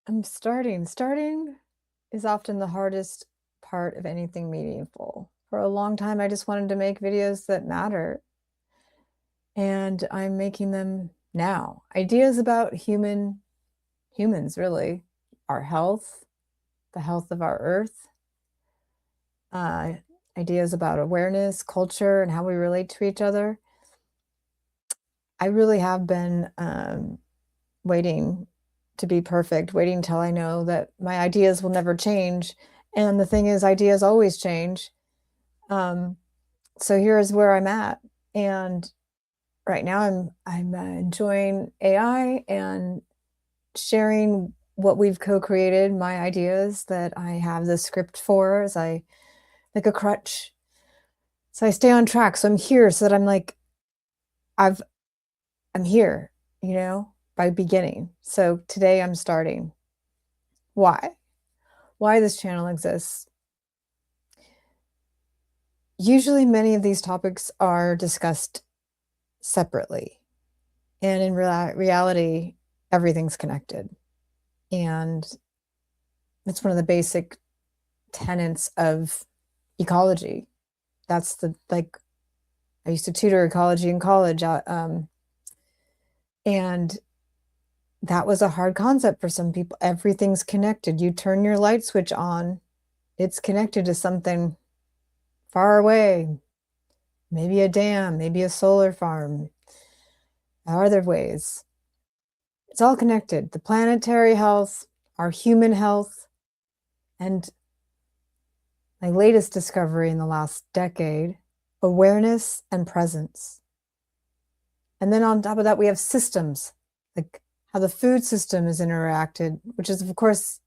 I'm starting. Starting is often the hardest part of anything meaningful. For a long time, I just wanted to make videos that matter, and I'm making them now. Ideas about humans, really, our health, the health of our earth, uh, ideas about awareness, culture, and how we relate to each other. I really have been waiting to be perfect, waiting till I know that my ideas will never change. And the thing is, ideas always change. Um, so here's where I'm at. And right now I'm enjoying AI and sharing what we've co-created, my ideas that I have the script for as I like a crutch. So I stay on track. So I'm here so that I'm like, I've I'm here, by beginning. So today I'm starting. Why? Why this channel exists. Usually, many of these topics are discussed separately, and in reality, everything's connected. And it's one of the basic tenets of ecology. That's I used to tutor ecology in college, and that was a hard concept for some people. Everything's connected. You turn your light switch on, it's connected to something far away, maybe a dam, maybe a solar farm. Are there ways? It's all connected. The planetary health, our human health, and my latest discovery in the last decade, awareness and presence. And then on top of that, we have systems, like how the food system is interacted, which is, of course,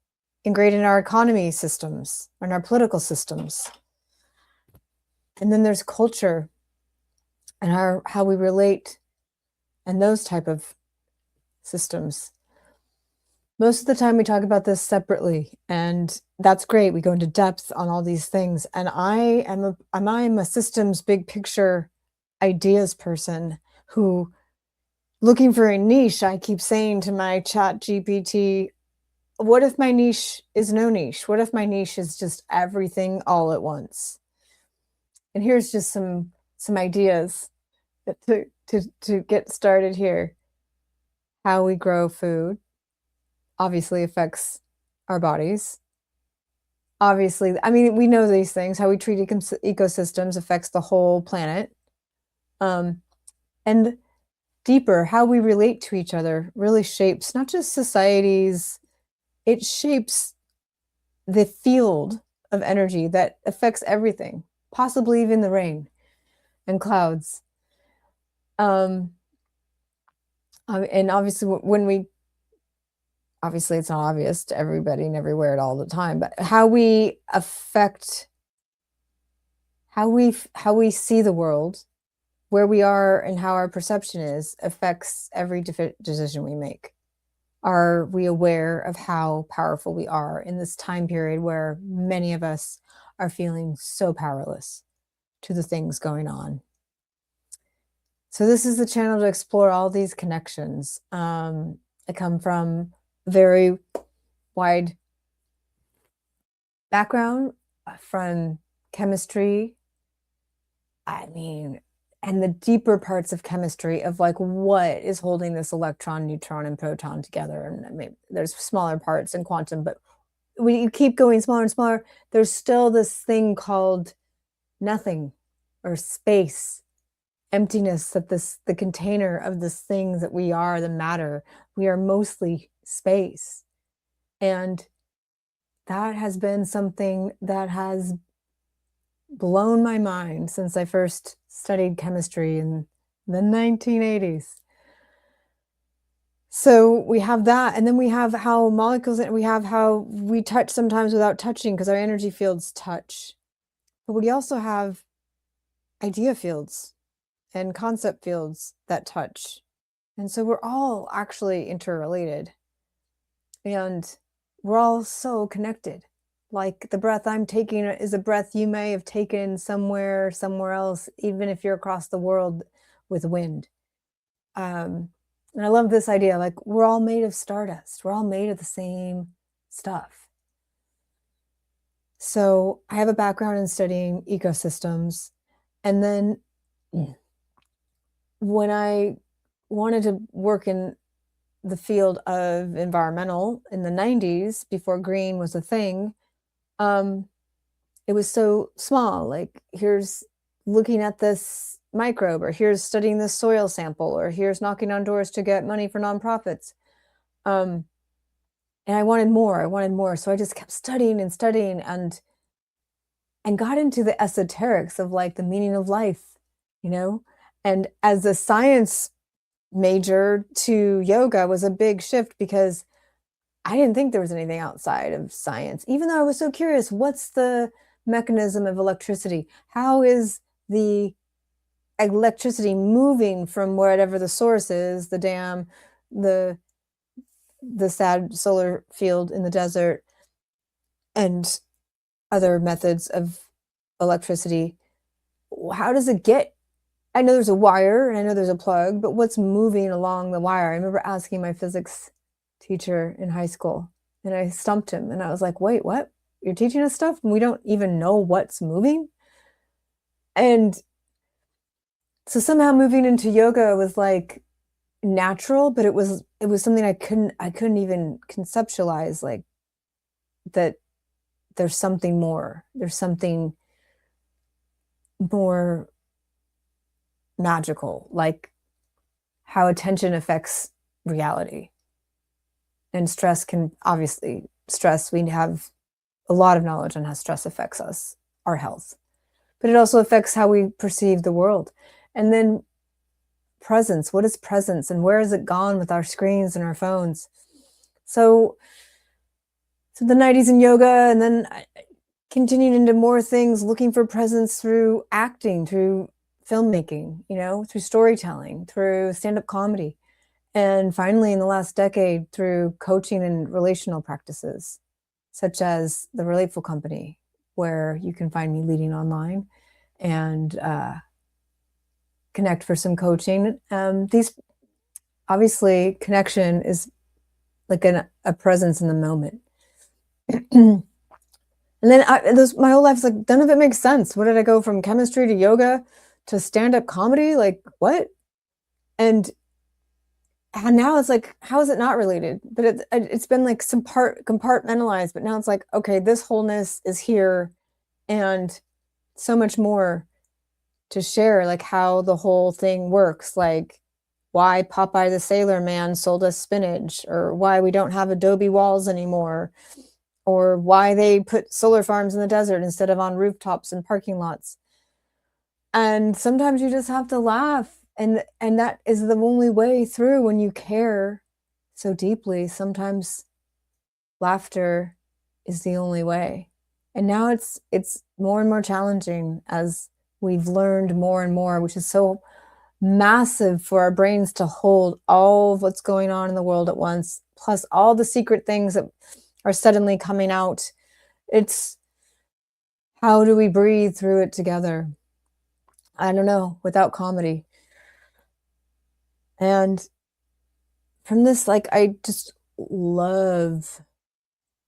ingrained in our economy systems and our political systems. And then there's culture and how we relate and those type of systems. Most of the time we talk about this separately, and that's great. We go into depth on all these things. And I'm a systems big picture ideas person who looking for a niche. I keep saying to my chat GPT, what if my niche is no niche? What if my niche is just everything all at once? And here's just some ideas to get started here. How we grow food obviously affects our bodies. Obviously, I mean, we know these things. How we treat ecosystems affects the whole planet. And deeper, how we relate to each other really shapes not just societies, it shapes the field of energy that affects everything, possibly even the rain and clouds. Um, and obviously, obviously it's not obvious to everybody and everywhere at all the time, but how we affect how we see the world, where we are and how our perception is affects every decision we make. Are we aware of how powerful we are in this time period where many of us are feeling so powerless to the things going on? So this is the channel to explore all these connections. I come from a very wide background from chemistry. I mean, and the deeper parts of chemistry of like what is holding this electron, neutron, and proton together. And I mean, there's smaller parts in quantum, but when you keep going smaller and smaller, there's still this thing called nothing or space, emptiness, that the container of this thing that we are, the matter, we are mostly space. And that has been something that has blown my mind since I first studied chemistry in the 1980s. So we have that, and then we have how molecules, and we have how we touch sometimes without touching because our energy fields touch. But we also have idea fields and concept fields that touch. And so we're all actually interrelated. And we're all so connected. Like the breath I'm taking is a breath you may have taken somewhere else, even if you're across the world with wind. And I love this idea, like we're all made of stardust. We're all made of the same stuff. So I have a background in studying ecosystems. And then when I wanted to work in the field of environmental in the 90s, before green was a thing, um, it was so small. Like, here's looking at this microbe, or here's studying this soil sample, or here's knocking on doors to get money for nonprofits. Um, and I wanted more. I wanted more. So I just kept studying and studying and got into the esoterics of like the meaning of life, you know? And as a science major to yoga was a big shift because I didn't think there was anything outside of science, even though I was so curious. What's the mechanism of electricity? How is the electricity moving from whatever the source is, the dam, the sad solar field in the desert, and other methods of electricity? How does it get? I know there's a wire and I know there's a plug, but what's moving along the wire? I remember asking my physics teacher in high school, and I stumped him, and I was like, wait, what? You're teaching us stuff and we don't even know what's moving? And so somehow moving into yoga was like natural, but it was something I couldn't even conceptualize, like that there's something more. There's something more magical, like how attention affects reality. And stress can obviously, we have a lot of knowledge on how stress affects us, our health, but it also affects how we perceive the world. And then presence, what is presence and where has it gone with our screens and our phones? So the 90s in yoga, and then I continued into more things, looking for presence through acting, through filmmaking, through storytelling, through stand-up comedy. And finally, in the last decade, through coaching and relational practices, such as the Relateful company, where you can find me leading online and connect for some coaching. These, obviously, connection is like a presence in the moment. And then my whole life is like, none of it makes sense. What did I go from chemistry to yoga to stand-up comedy? Like, what? And now it's like, how is it not related? But it's been like some compartmentalized, but now it's like, okay, this wholeness is here and so much more to share, like how the whole thing works, like why Popeye the Sailor Man sold us spinach, or why we don't have adobe walls anymore, or why they put solar farms in the desert instead of on rooftops and parking lots. And sometimes you just have to laugh. And that is the only way through when you care so deeply. Sometimes laughter is the only way. And now it's more and more challenging as we've learned more and more, which is so massive for our brains to hold all of what's going on in the world at once, plus all the secret things that are suddenly coming out. It's how do we breathe through it together? I don't know, without comedy. And from this, like, I just love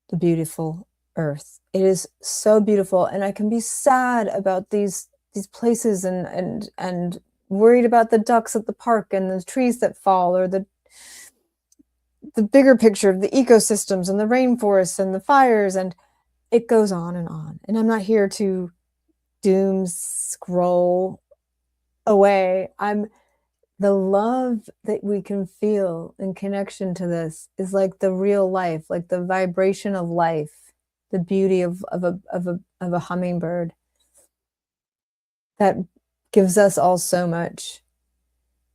the beautiful earth. It is so beautiful, and I can be sad about these places and worried about the ducks at the park and the trees that fall, or the bigger picture of the ecosystems and the rainforests and the fires, and it goes on and on. And I'm not here to doom scroll away. The love that we can feel in connection to this is like the real life, like the vibration of life, the beauty of a hummingbird that gives us all so much.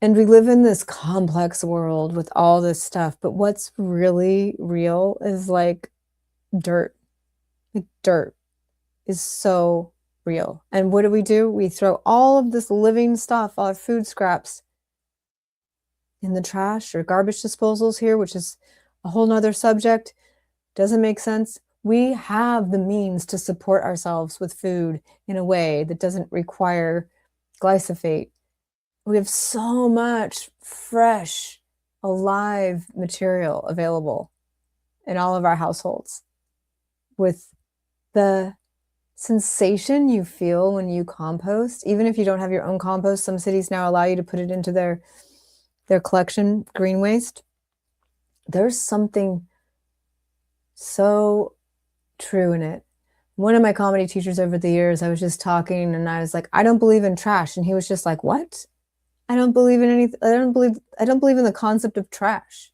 And we live in this complex world with all this stuff, but what's really real is like dirt. Like dirt is so real. And what do? We throw all of this living stuff, all our food scraps, in the trash or garbage disposals here, which is a whole nother subject. Doesn't make sense. We have the means to support ourselves with food in a way that doesn't require glyphosate. We have so much fresh alive material available in all of our households, with the sensation you feel when you compost. Even if you don't have your own compost, some cities now allow you to put it into their collection green waste. There's something so true in it. One of my comedy teachers over the years, I was just talking and I was like, I don't believe in trash. And he was just like, what? I don't believe in anything. I don't believe in the concept of trash.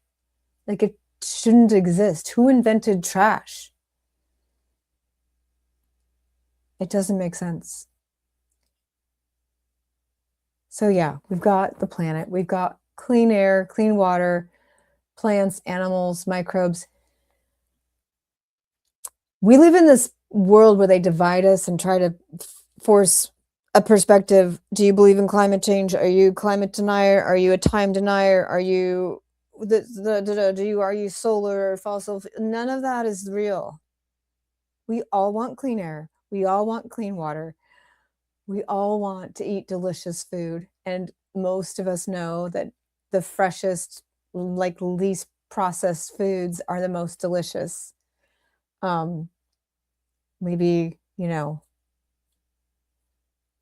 Like, it shouldn't exist. Who invented trash? It doesn't make sense. So yeah, we've got the planet, we've got clean air, clean water, plants, animals, microbes. We live in this world where they divide us and try to force a perspective. Do you believe in climate change? Are you climate denier? Are you a time denier? Are you are you solar or fossil? None of that is real. We all want clean air. We all want clean water. We all want to eat delicious food. And most of us know that the freshest, like least processed foods are the most delicious. Maybe,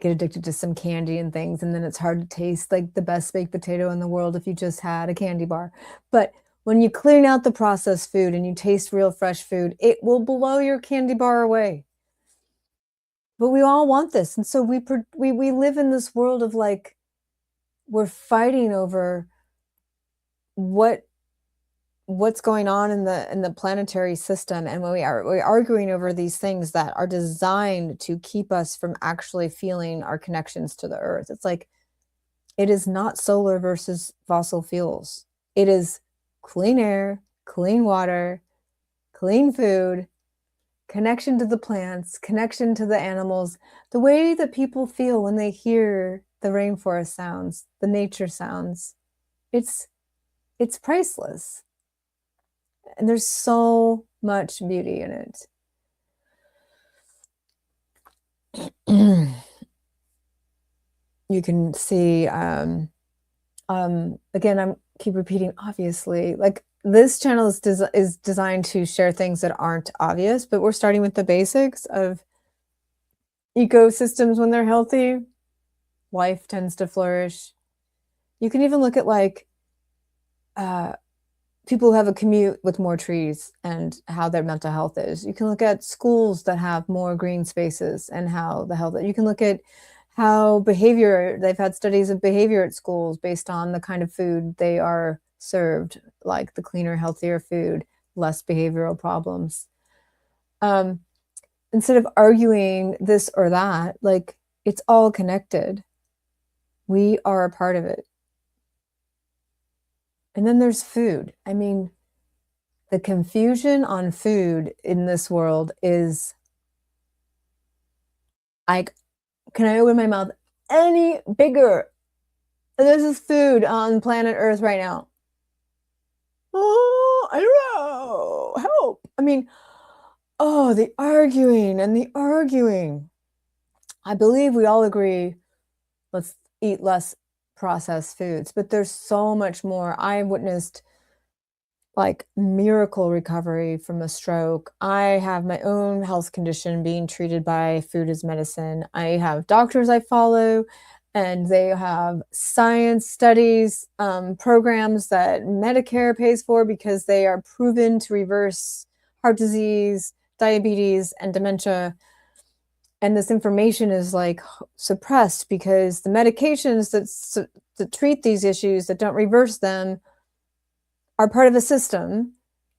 get addicted to some candy and things, and then it's hard to taste like the best baked potato in the world if you just had a candy bar. But when you clean out the processed food and you taste real fresh food, it will blow your candy bar away. But we all want this, and so we live in this world of like, we're fighting over what's going on in the planetary system, and when we're arguing over these things that are designed to keep us from actually feeling our connections to the earth. It's like, it is not solar versus fossil fuels. It is clean air, clean water, clean food, connection to the plants, connection to the animals, the way that people feel when they hear the rainforest sounds, the nature sounds. It's priceless. And there's so much beauty in it. You can see, again, I'm keep repeating, obviously, like this channel is designed to share things that aren't obvious, but we're starting with the basics of ecosystems. When they're healthy, life tends to flourish. You can even look at like people who have a commute with more trees and how their mental health is. You can look at schools that have more green spaces and how the health. You can look at how behavior, they've had studies of behavior at schools based on the kind of food they are served, like the cleaner, healthier food, less behavioral problems. Instead of arguing this or that, like, it's all connected. We are a part of it. And then there's food. I mean, the confusion on food in this world is like, can I open my mouth any bigger? This is food on planet Earth right now. Oh, I don't know. Help. I mean, oh, the arguing and the arguing. I believe we all agree, let's eat less processed foods, but there's so much more. I witnessed like miracle recovery from a stroke. I have my own health condition being treated by food as medicine. I have doctors I follow, and they have science studies, programs that Medicare pays for because they are proven to reverse heart disease, diabetes, and dementia. And this information is like suppressed because the medications that treat these issues, that don't reverse them, are part of a system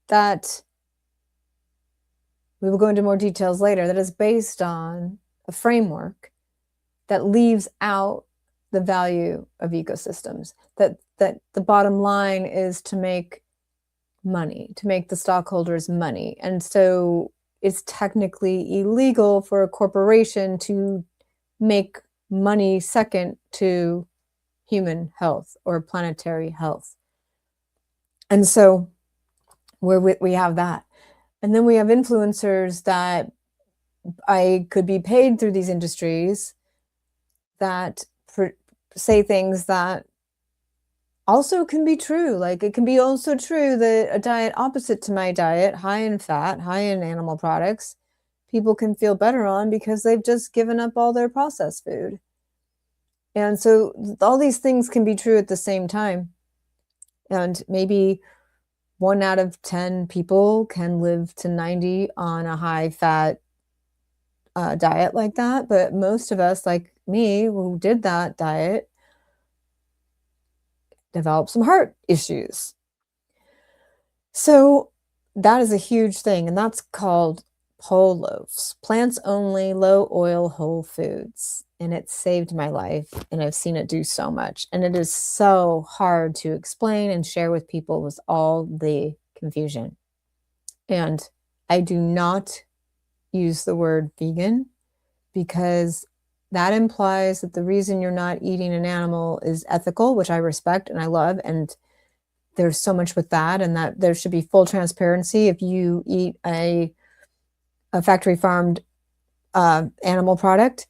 that we will go into more details later, that is based on a framework that leaves out the value of ecosystems, that the bottom line is to make money, to make the stockholders money. And so it's technically illegal for a corporation to make money second to human health or planetary health. And so we have that. And then we have influencers that I could be paid through these industries that say things that also can be true. Like, it can be also true that a diet opposite to my diet, high in fat, high in animal products, people can feel better on because they've just given up all their processed food. And so all these things can be true at the same time. And maybe 1 out of 10 people can live to 90 on a high fat diet like that. But most of us, like me, who did that diet, developed some heart issues. So that is a huge thing, and that's called POLOWFs, plants only, low oil whole foods. And it saved my life, and I've seen it do so much. And it is so hard to explain and share with people with all the confusion. And I do not use the word vegan because that implies that the reason you're not eating an animal is ethical, which I respect and I love. And there's so much with that, and that there should be full transparency. If you eat a factory farmed animal product,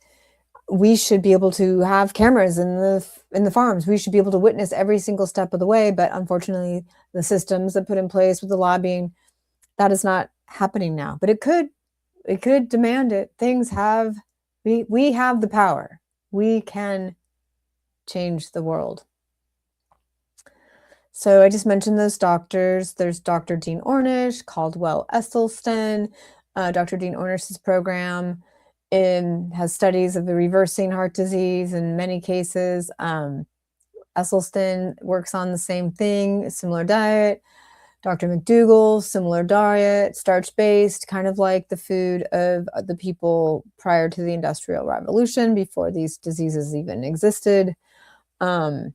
we should be able to have cameras in the farms. We should be able to witness every single step of the way. But unfortunately, the systems that put in place with the lobbying, that is not happening now. But it could demand it. Things have we have the power. We can change the world. So I just mentioned those doctors. There's Dr. Dean Ornish, Caldwell Esselstyn. Dr. Dean Ornish's program has studies of the reversing heart disease in many cases. Esselstyn works on the same thing, similar diet. Dr. McDougall, similar diet, starch-based, kind of like the food of the people prior to the Industrial Revolution, before these diseases even existed. And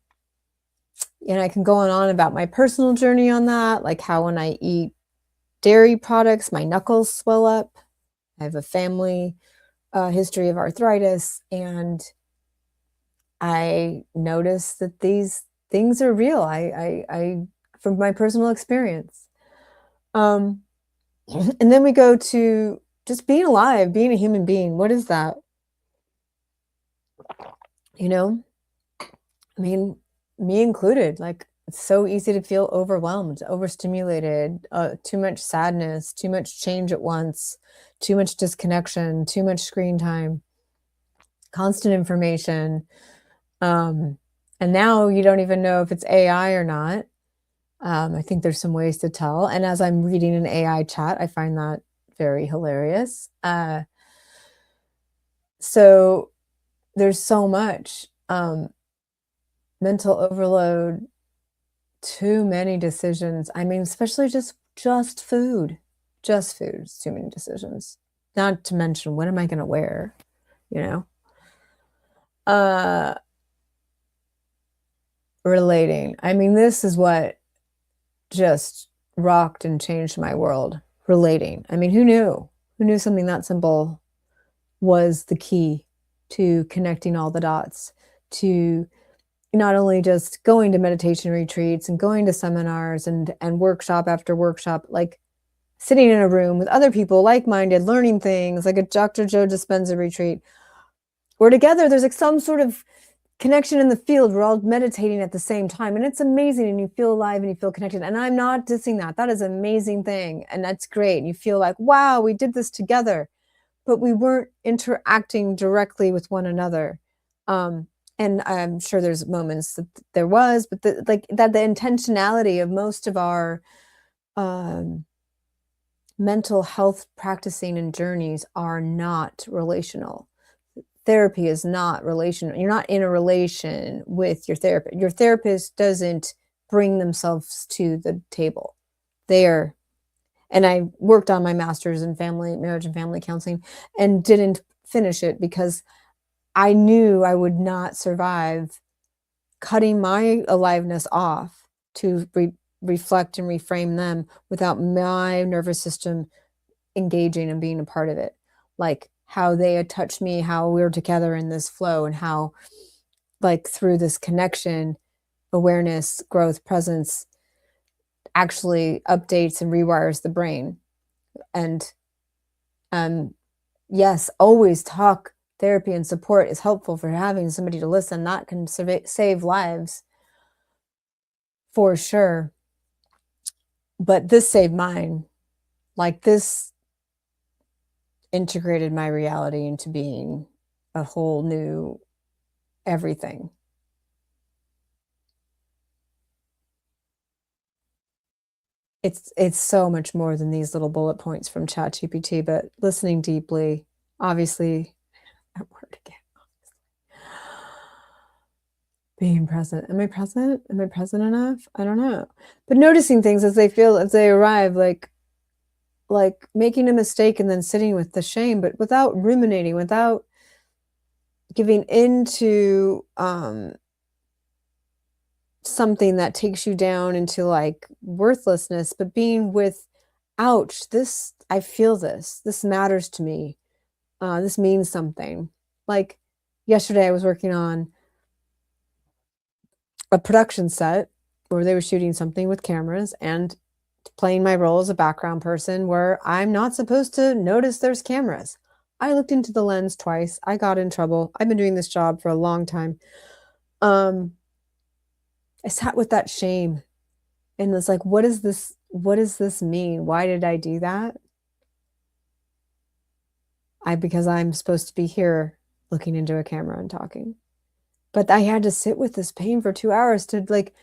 I can go on about my personal journey on that, like how when I eat dairy products, my knuckles swell up. I have a family history of arthritis, and I notice that these things are real. I from my personal experience. And then we go to just being alive, being a human being. What is that? You know, I mean, me included, like, it's so easy to feel overwhelmed, overstimulated, too much sadness, too much change at once, too much disconnection, too much screen time, constant information. And now you don't even know if it's AI or not. I think there's some ways to tell. And as I'm reading an AI chat, I find that very hilarious. So there's so much mental overload, too many decisions. I mean, especially just food. Just food. It's too many decisions. Not to mention, what am I gonna wear? You know? Uh Relating. I mean, this is what just rocked and changed my world. Relating. I mean, who knew? Who knew something that simple was the key to connecting all the dots, to not only just going to meditation retreats and going to seminars and workshop after workshop, like sitting in a room with other people like-minded, learning things, like a Dr. Joe Dispenza retreat. We're together, there's like some sort of connection in the field. We're all meditating at the same time, and it's amazing, and you feel alive and you feel connected. And I'm not dissing that. That is an amazing thing, and that's great. And you feel like, wow, we did this together, but we weren't interacting directly with one another. And I'm sure there's moments that there was, but like that, the intentionality of most of our mental health practicing and journeys are not relational. Therapy is not relational. You're not in a relation with your therapist. Your therapist doesn't bring themselves to the table. They're And I worked on my master's in marriage and family counseling, and didn't finish it because I knew I would not survive cutting my aliveness off to reflect and reframe them without my nervous system engaging and being a part of it. Like how they had touched me, how we were together in this flow, and how, like, through this connection, awareness, growth, presence actually updates and rewires the brain. And yes, always talk. Therapy and support is helpful for having somebody to listen. That can save lives. for sure. But this saved mine. Like, this integrated my reality into being a whole new everything. It's so much more than these little bullet points from ChatGPT, but listening deeply, obviously, that word again. Being present. Am I present? Am I present enough? I don't know. But noticing things as they arrive, like making a mistake and then sitting with the shame, but without ruminating, without giving into something that takes you down into like worthlessness, but being with, ouch, this, I feel this matters to me. This means something. Like yesterday, I was working on a production set where they were shooting something with cameras and playing my role as a background person where I'm not supposed to notice there's cameras. I looked into the lens twice. I got in trouble. I've been doing this job for a long time. Um, I sat with that shame and was like, what is this? What does this mean? Why did I do that? Because I'm supposed to be here looking into a camera and talking. But I had to sit with this pain for 2 hours to like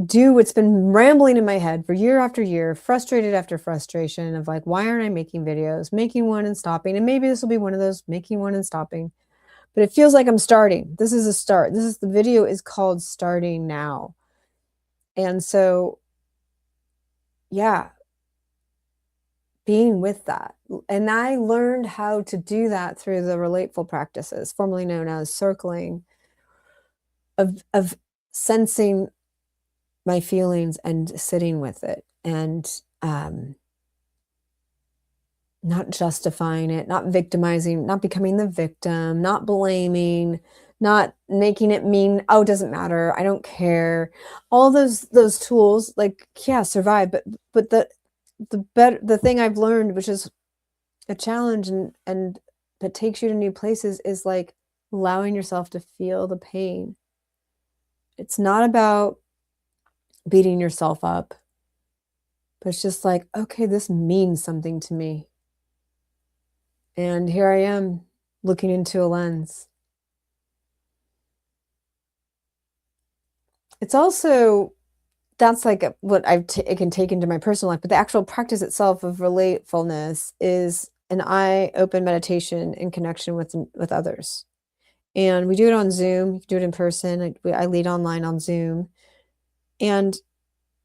do what's been rambling in my head for year after year, frustrated after frustration of like, why aren't I making videos, making one and stopping? And maybe this will be one of those making one and stopping, but it feels like I'm starting. This is a start. The video is called Starting Now. And so, yeah, being with that. And I learned how to do that through the Relateful practices, formerly known as circling, of sensing my feelings and sitting with it and not justifying it, not victimizing, not becoming the victim, not blaming, not making it mean, oh, it doesn't matter, I don't care. All those tools, like, yeah, survive, but the thing I've learned, which is a challenge and that takes you to new places, is like allowing yourself to feel the pain. It's not about beating yourself up, but it's just like, okay, this means something to me. And here I am looking into a lens. It's also, that's like what it can take into my personal life, but the actual practice itself of relatefulness is an eye-open meditation in connection with others. And we do it on Zoom. You can do it in person. I lead online on Zoom. And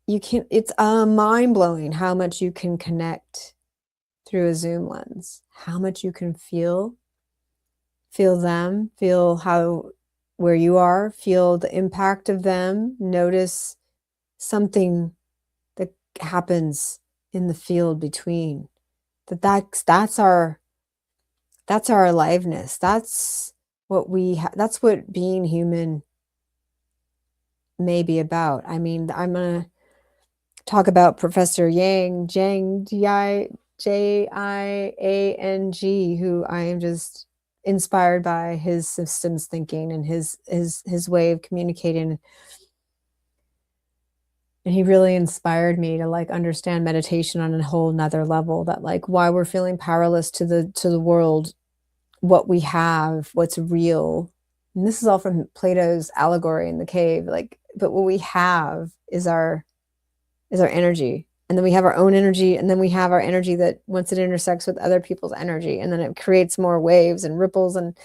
you can, it's mind-blowing how much you can connect through a Zoom lens, how much you can feel them, feel how, where you are, feel the impact of them, notice something that happens in the field between. That's our aliveness. That's what that's what being human may be about. I mean, I'm gonna talk about Professor Jiang, Jiang, who I am just inspired by his systems thinking and his way of communicating. And he really inspired me to like understand meditation on a whole nother level, that like why we're feeling powerless to the world, what we have, what's real. And this is all from Plato's allegory in the cave. Like, but what we have is our energy. And then we have our own energy, and then we have our energy that once it intersects with other people's energy, and then it creates more waves and ripples, and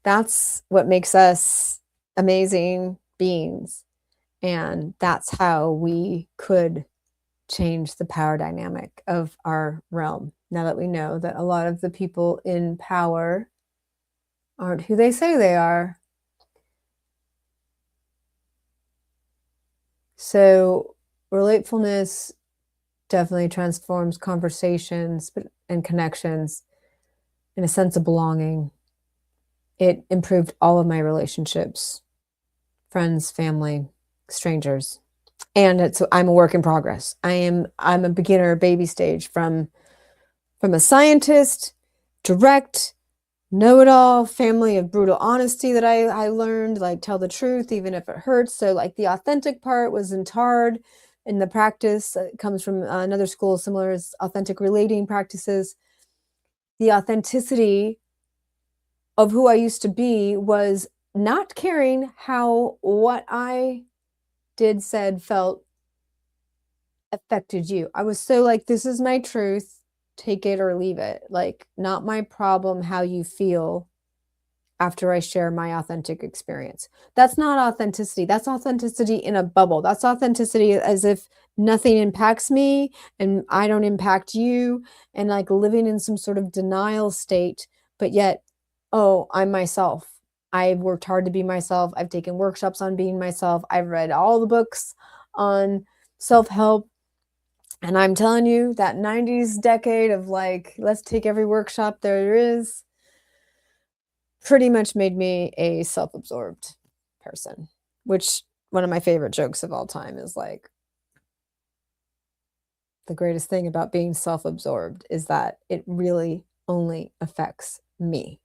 that's what makes us amazing beings. And that's how we could change the power dynamic of our realm. Now that we know that a lot of the people in power aren't who they say they are. So relatefulness definitely transforms conversations and connections in a sense of belonging. It improved all of my relationships, friends, family, strangers. And I'm a work in progress. I'm a beginner, baby stage, from a scientist, direct, know-it-all, family of brutal honesty that I learned, like tell the truth even if it hurts. So like the authentic part was in TARD, in the practice. It comes from another school similar as authentic relating practices. The authenticity of who I used to be was not caring how what I did, said, felt affected you. I was so like, this is my truth, take it or leave it. Like, not my problem how you feel after I share my authentic experience. That's not authenticity. That's authenticity in a bubble. That's authenticity as if nothing impacts me and I don't impact you, and like living in some sort of denial state, but yet, oh, I'm myself. I've worked hard to be myself. I've taken workshops on being myself. I've read all the books on self help. And I'm telling you, that 90s decade of like, let's take every workshop there is, pretty much made me a self-absorbed person, which one of my favorite jokes of all time is like, the greatest thing about being self-absorbed is that it really only affects me.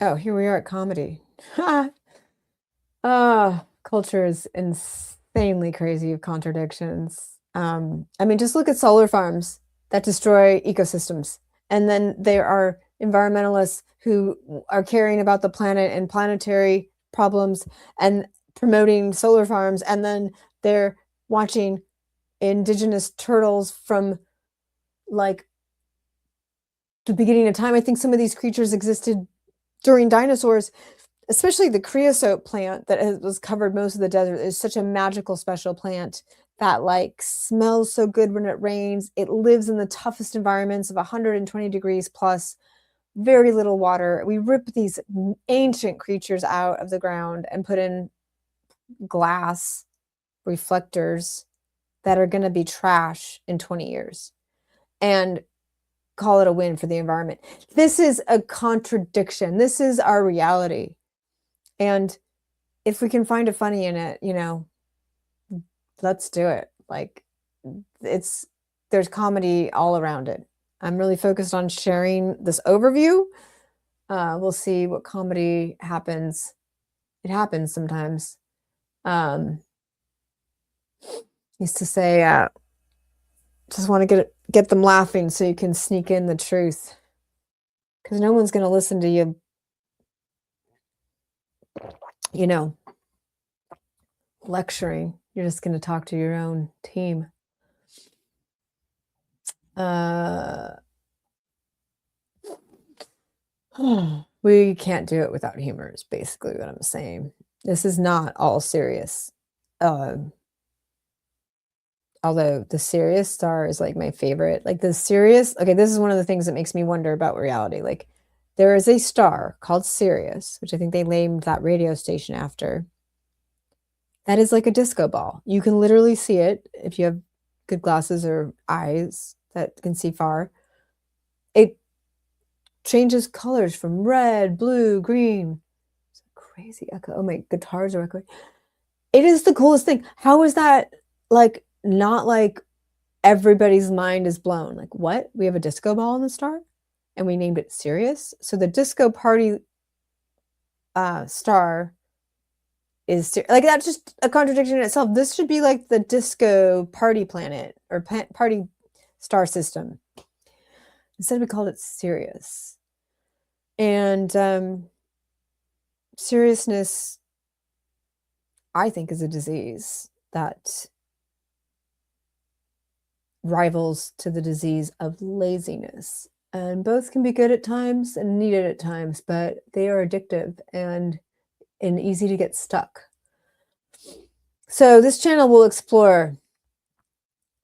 Oh, here we are at comedy. Ah, culture is insanely crazy of contradictions. I mean, just look at solar farms that destroy ecosystems. And then there are environmentalists who are caring about the planet and planetary problems and promoting solar farms. And then they're watching indigenous turtles from like the beginning of time. I think some of these creatures existed during dinosaurs. Especially the creosote plant that was covered most of the desert is such a magical special plant that like smells so good when it rains. It lives in the toughest environments of 120 degrees plus, very little water. We rip these ancient creatures out of the ground and put in glass reflectors that are going to be trash in 20 years and call it a win for the environment. This is a contradiction. This is our reality. And if we can find a funny in it, let's do it. Like, it's there's comedy all around it. I'm really focused on sharing this overview. We'll see what comedy happens. It happens sometimes. Um, used to say, just want to get them laughing so you can sneak in the truth, because no one's going to listen to you, you know, lecturing. You're just going to talk to your own team. Uh, we can't do it without humor is basically what I'm saying. This is not all serious. Although the serious star is like my favorite. Like the Sirius, okay, this is one of the things that makes me wonder about reality. Like there is a star called Sirius, which I think they named that radio station after. That is like a disco ball. You can literally see it if you have good glasses or eyes that can see far. It changes colors from red, blue, green. It's a crazy echo. Oh, my guitars are echoing. It is the coolest thing. How is that like not like everybody's mind is blown? Like, what? We have a disco ball in the star and we named it Sirius. So the disco party star is like, that's just a contradiction in itself. This should be like the disco party planet or party star system. Instead, we called it Sirius. And seriousness, I think, is a disease that rivals to the disease of laziness. And both can be good at times and needed at times, but they are addictive and easy to get stuck. So this channel will explore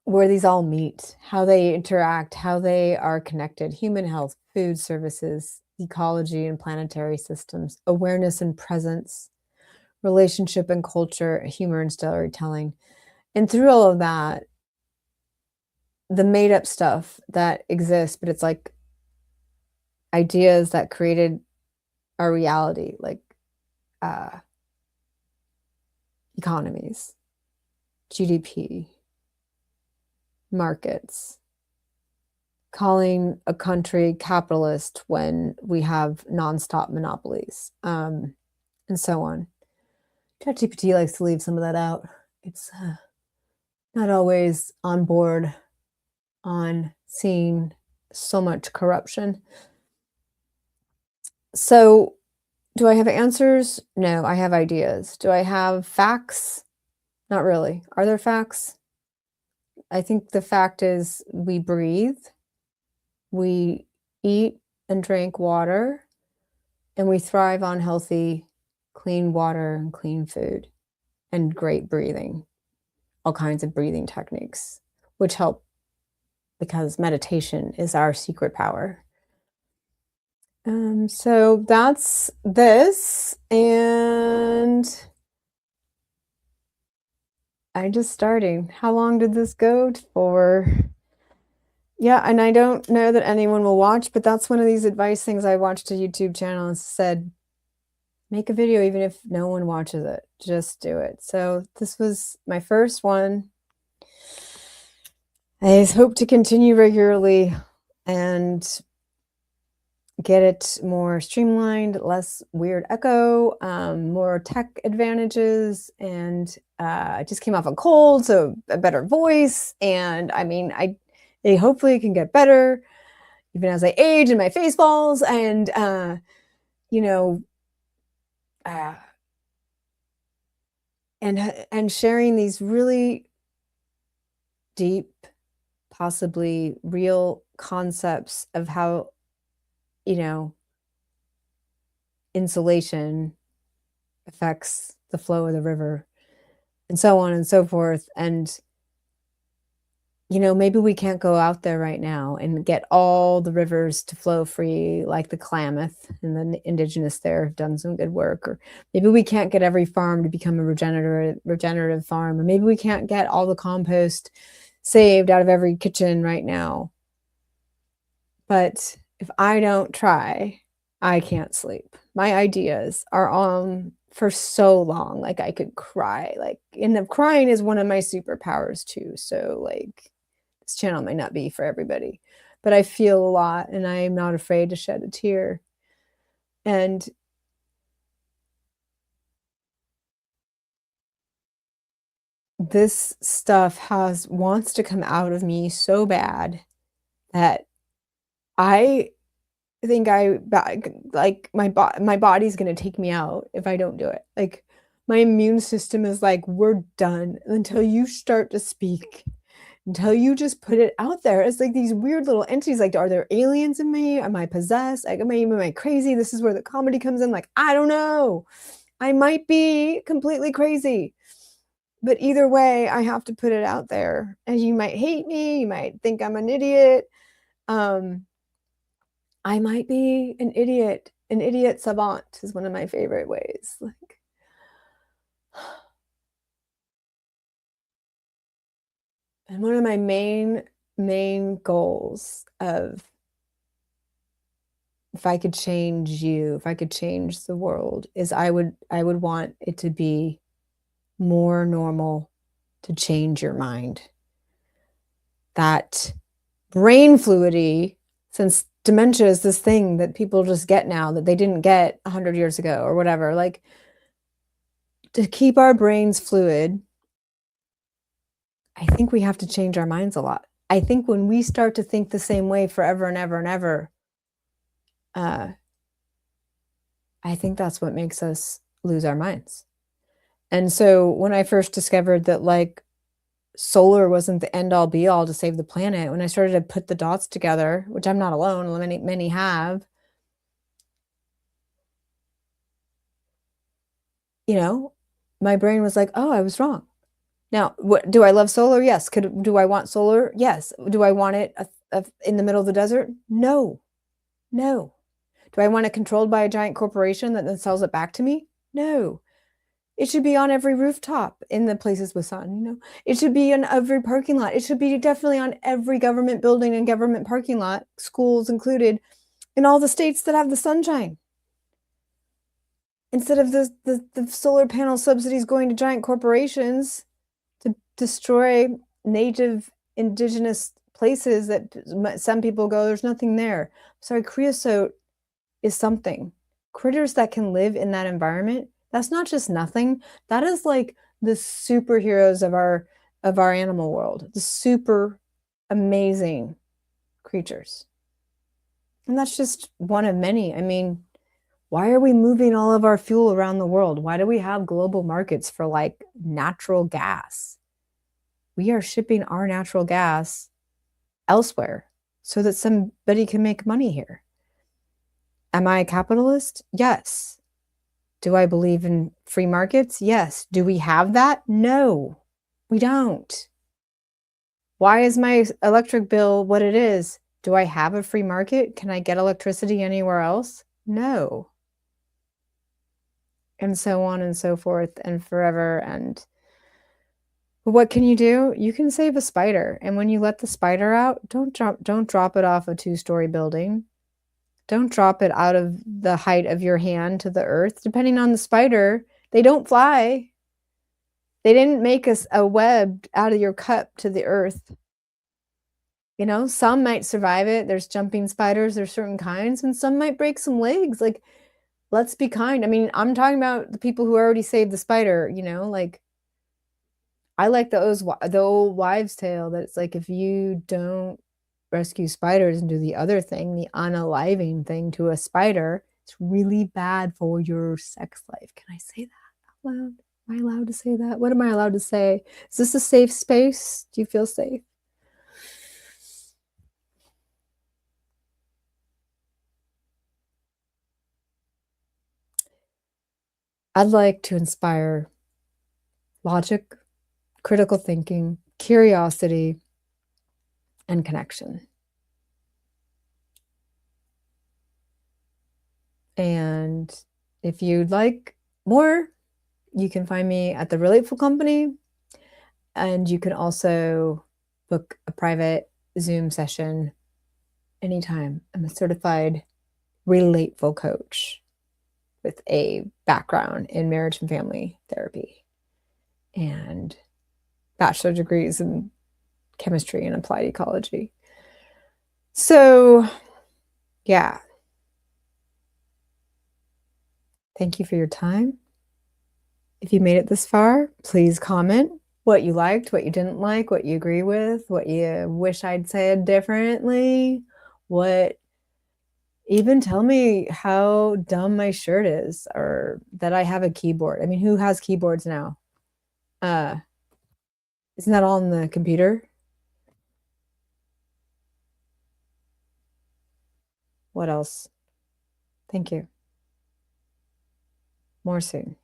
where these all meet, how they interact, how they are connected: human health, food services, ecology and planetary systems, awareness and presence, relationship and culture, humor and storytelling. And through all of that, the made up stuff that exists, but it's like ideas that created our reality, like uh, economies, GDP, markets, calling a country capitalist when we have nonstop monopolies, and so on. ChatGPT likes to leave some of that out. It's not always on board on seeing so much corruption. So, do I have answers? No, I have ideas. Do I have facts? Not really. Are there facts? I think the fact is we breathe, we eat and drink water, and we thrive on healthy, clean water and clean food and great breathing, all kinds of breathing techniques, which help because meditation is our secret power. So that's this, and I'm just starting. How long did this go for? Yeah, and I don't know that anyone will watch, but that's one of these advice things. I watched a YouTube channel and said, make a video even if no one watches it. Just do it. So this was my first one. I hope to continue regularly and get it more streamlined, less weird echo, more tech advantages, and I just came off a cold, so a better voice. And I mean, I hopefully can get better even as I age and my face falls, and you know, and sharing these really deep, possibly real concepts of how, insulation affects the flow of the river and so on and so forth. And, maybe we can't go out there right now and get all the rivers to flow free like the Klamath, and the indigenous there have done some good work. Or maybe we can't get every farm to become a regenerative farm. Or maybe we can't get all the compost saved out of every kitchen right now. But if I don't try, I can't sleep. My ideas are on for so long. Like I could cry. And crying is one of my superpowers too. So this channel might not be for everybody, but I feel a lot and I am not afraid to shed a tear. And this stuff wants to come out of me so bad that I think my body's gonna take me out if I don't do it. Like my immune system is like, we're done until you start to speak, until you just put it out there. It's like these weird little entities. Like, are there aliens in me? Am I possessed? Like, am I crazy? This is where the comedy comes in. Like, I don't know. I might be completely crazy. But either way, I have to put it out there. And you might hate me. You might think I'm an idiot. I might be an idiot. An idiot savant is one of my favorite ways. And one of my main goals of, if I could change you, if I could change the world, is I would want it to be more normal to change your mind. That brain fluidity, since dementia is this thing that people just get now that they didn't get 100 years ago or whatever, like to keep our brains fluid, I think we have to change our minds a lot. I think when we start to think the same way forever and ever and ever, I think that's what makes us lose our minds. And so when I first discovered that solar wasn't the end all be all to save the planet, when I started to put the dots together, which I'm not alone, many have, my brain was like, oh, I was wrong. Now, what do I love solar? Yes. Do I want solar? Yes. Do I want it in the middle of the desert? No. No. Do I want it controlled by a giant corporation that then sells it back to me? No. It should be on every rooftop in the places with sun, It should be in every parking lot. It should be definitely on every government building and government parking lot, schools included, in all the states that have the sunshine. Instead of the solar panel subsidies going to giant corporations to destroy native indigenous places that some people go, there's nothing there. Sorry, creosote is something. Critters that can live in that environment, that's not just nothing. That is like the superheroes of our animal world, the super amazing creatures. And that's just one of many. I mean, why are we moving all of our fuel around the world? Why do we have global markets for like natural gas? We are shipping our natural gas elsewhere so that somebody can make money here. Am I a capitalist? Yes. Do I believe in free markets? Yes. Do we have that? No, we don't. Why is my electric bill what it is? Do I have a free market? Can I get electricity anywhere else? No. And so on and so forth and forever. And what can you do? You can save a spider. And when you let the spider out, don't drop it off a 2-story building. Don't drop it out of the height of your hand to the earth. Depending on the spider, they don't fly. They didn't make us a web out of your cup to the earth. You know, some might survive it. There's jumping spiders, there's certain kinds, and some might break some legs. Like, let's be kind. I mean, I'm talking about the people who already saved the spider, you know, like I like the old wives' tale that it's like if you don't rescue spiders and do the other thing, the unaliving thing to a spider, it's really bad for your sex life. Can I say that out loud? Am I allowed to say that? What am I allowed to say? Is this a safe space? Do you feel safe? I'd like to inspire logic, critical thinking, curiosity, and connection. And if you'd like more, you can find me at the Relateful Company. And you can also book a private Zoom session anytime. I'm a certified Relateful coach with a background in marriage and family therapy and bachelor degrees in chemistry and applied ecology. So, yeah, thank you for your time. If you made it this far, please comment what you liked, what you didn't like, what you agree with, what you wish I'd said differently, what even tell me how dumb my shirt is or that I have a keyboard. I mean, who has keyboards now? Uh, isn't that all in the computer? What else? Thank you. More soon.